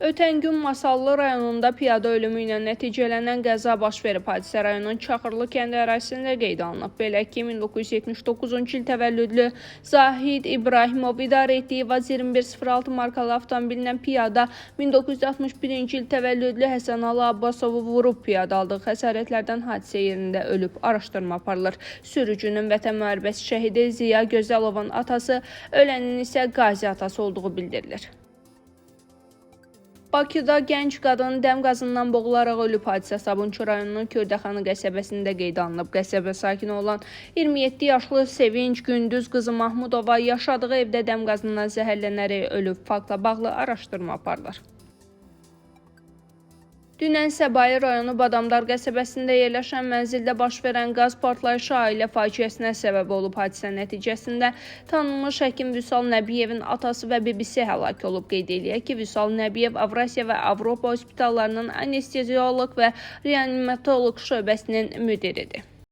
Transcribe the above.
Ötən gün Masallı rayonunda piyada ölümü ilə nəticələnən qəza baş verib. Hadisə rayonun Çaxırlı kəndi ərazisində qeydə alınıb. Belə ki, 1979-cu il təvəllüdlü Zahid İbrahimov idarə etdiyi VAZ 2106 markalı avtomobillə piyada 1961-ci il təvəllüdlü Həsənalı Abbasovu vurub. Piyada aldığı xəsarətlərdən hadisə yerində ölüb. Araşdırma aparılır. Sürücünün Vətən müharibəsi şəhidi Ziya Gözəlovun atası, ölənin isə qazi atası olduğu bildirilir. Bakıda gənc qadın dəm qazından boğularaq ölüb. Hadisə Sabunçu rayonunun Kördəxanı qəsəbəsində qeydə alınıb. Qəsəbə sakini olan 27 yaşlı Sevinç Gündüz qızı Mahmudova yaşadığı evdə dəm qazından zəhərlənərək ölüb. Faktla bağlı araşdırma aparılır. Dünən Səbail rayonu Badamdar qəsəbəsində yerləşən mənzildə baş verən qaz partlayışı ailə faciəsinə səbəb olub. Hadisə nəticəsində tanınmış həkim Vüsal Nəbiyevin atası və bibisi həlak olub. Qeyd eləyək ki, Vüsal Nəbiyev Avrasiya və Avropa hospitallarının anestezioloq və reanimatoloq şöbəsinin müdiridir.